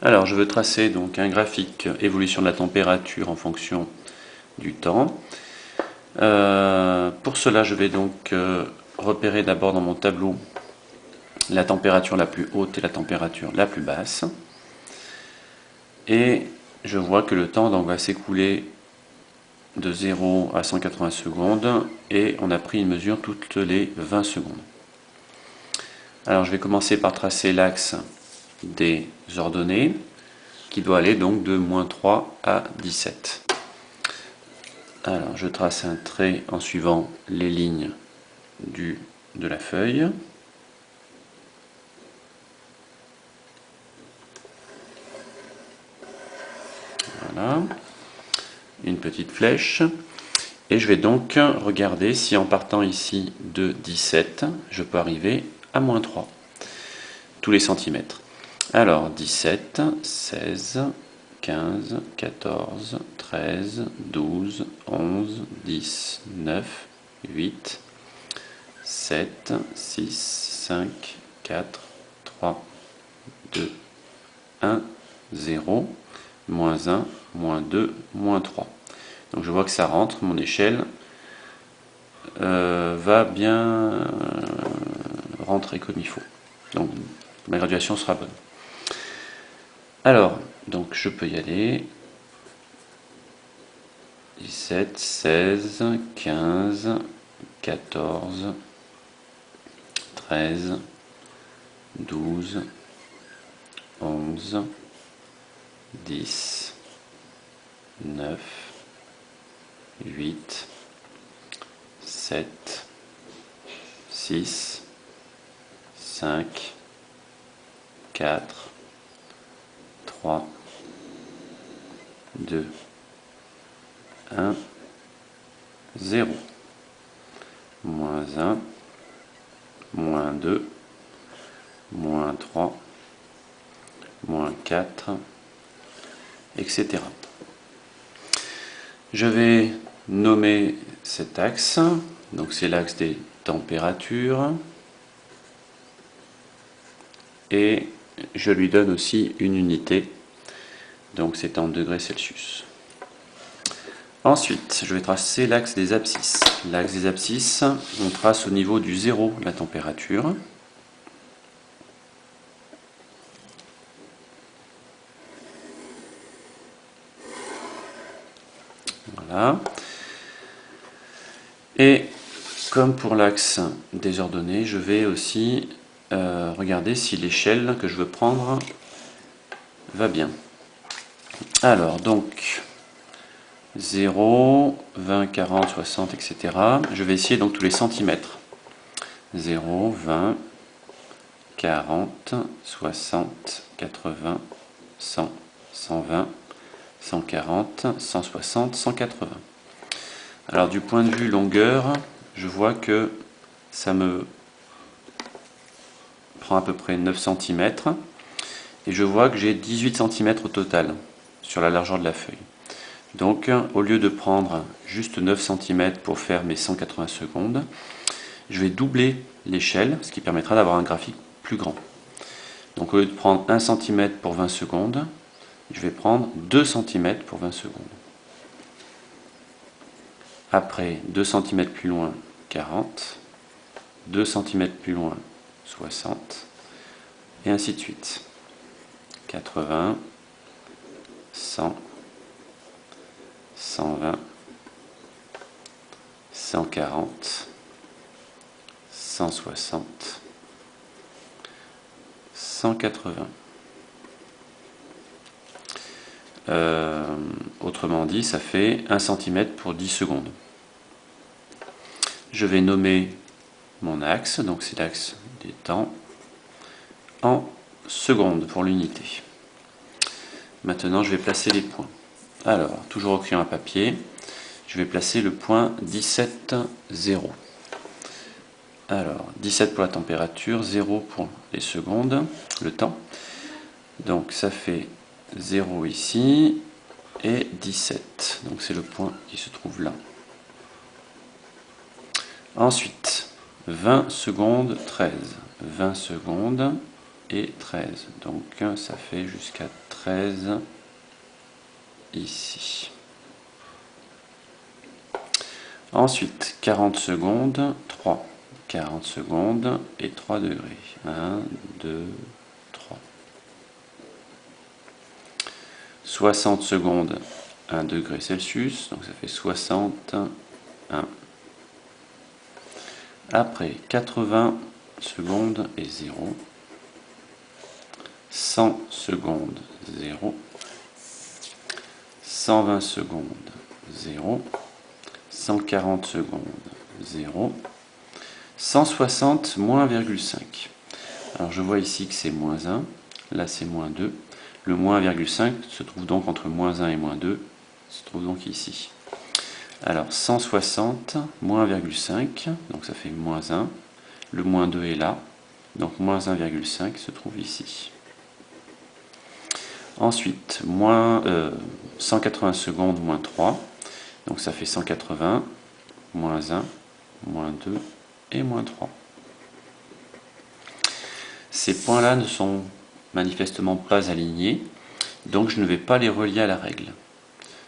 Alors, je veux tracer donc un graphique évolution de la température en fonction du temps. Pour cela, je vais donc repérer d'abord dans mon tableau la température la plus haute et la température la plus basse. Et je vois que le temps donc va s'écouler de 0 à 180 secondes et on a pris une mesure toutes les 20 secondes. Alors je vais commencer par tracer l'axe des ordonnées qui doit aller donc de -3 à 17. Alors je trace un trait en suivant les lignes de la feuille. Voilà, une petite flèche. Et je vais donc regarder si en partant ici de 17, je peux arriver à -3, tous les centimètres. Alors 17, 16, 15, 14, 13, 12, 11, 10, 9, 8, 7, 6, 5, 4, 3, 2, 1, 0, -1, -2, -3. Donc je vois que ça rentre, mon échelle va bien rentrer comme il faut. Donc ma graduation sera bonne. Alors, donc je peux y aller. 17, 16, 15, 14, 13, 12, 11, 10, 9, 8, 7, 6, 5, 4, 3, 2, 1, 0. -1, -2, -3, -4, etc. Je vais nommer cet axe, donc c'est l'axe des températures, et je lui donne aussi une unité, donc c'est en degrés Celsius. Ensuite, je vais tracer l'axe des abscisses. L'axe des abscisses, on trace au niveau du 0 la température. Voilà. Et comme pour l'axe des ordonnées, je vais aussi regarder si l'échelle que je veux prendre va bien. Alors, donc, 0, 20, 40, 60, etc. Je vais essayer donc tous les centimètres. 0, 20, 40, 60, 80, 100, 120, 140, 160, 180. Alors du point de vue longueur, je vois que ça me prend à peu près 9 cm et je vois que j'ai 18 cm au total sur la largeur de la feuille. Donc au lieu de prendre juste 9 cm pour faire mes 180 secondes, je vais doubler l'échelle, ce qui permettra d'avoir un graphique plus grand. Donc au lieu de prendre 1 cm pour 20 secondes, je vais prendre 2 cm pour 20 secondes. Après 2 cm plus loin, 40, 2 cm plus loin, 60, et ainsi de suite. 80, 100, 120, 140, 160, 180. Autrement dit, ça fait 1 cm pour 10 secondes. Je vais nommer mon axe, donc c'est l'axe des temps, en secondes pour l'unité. Maintenant, je vais placer les points. Alors, toujours au crayon à papier, je vais placer le point 17, 0. Alors, 17 pour la température, 0 pour les secondes, le temps. Donc, ça fait 0 ici et 17. Donc, c'est le point qui se trouve là. Ensuite, 20 secondes, 13. 20 secondes, et 13. Donc ça fait jusqu'à 13 ici. Ensuite, 40 secondes, 3. 40 secondes et 3 degrés. 1, 2, 3. 60 secondes, 1 degré Celsius, donc ça fait 61. Après, 80 secondes et 0. 100 secondes, 0. 120 secondes, 0. 140 secondes, 0. 160, moins 1,5. Alors je vois ici que c'est moins 1, là c'est moins 2. Le moins 1,5 se trouve donc entre moins 1 et moins 2, se trouve donc ici. Alors 160, moins 1,5, donc ça fait moins 1. Le moins 2 est là, donc moins 1,5 se trouve ici. Ensuite, 180 secondes, moins 3, donc ça fait 180, moins 1, moins 2 et moins 3. Ces points-là ne sont manifestement pas alignés, donc je ne vais pas les relier à la règle.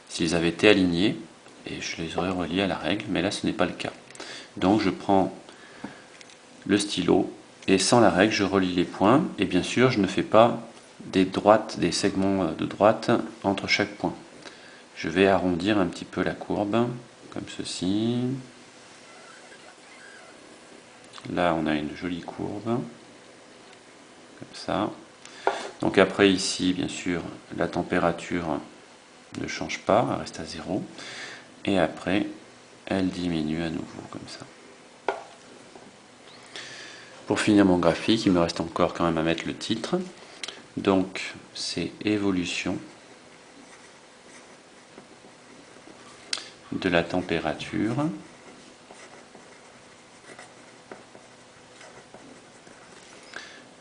S'ils avaient été alignés, et je les aurais reliés à la règle, mais là ce n'est pas le cas. Donc je prends le stylo, et sans la règle, je relie les points, et bien sûr je ne fais pas des segments de droite entre chaque point. Je vais arrondir un petit peu la courbe, comme ceci. Là on a une jolie courbe, comme ça. Donc après ici, bien sûr, la température ne change pas, elle reste à 0. Et après, elle diminue à nouveau, comme ça. Pour finir mon graphique, il me reste encore quand même à mettre le titre. Donc, c'est évolution de la température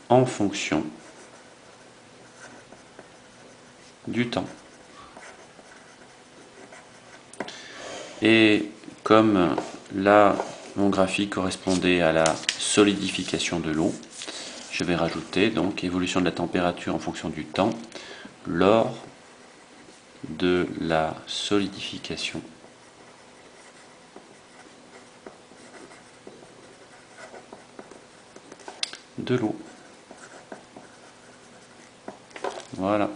en fonction du temps. Et comme là, mon graphique correspondait à la solidification de l'eau, je vais rajouter donc évolution de la température en fonction du temps lors de la solidification de l'eau. Voilà.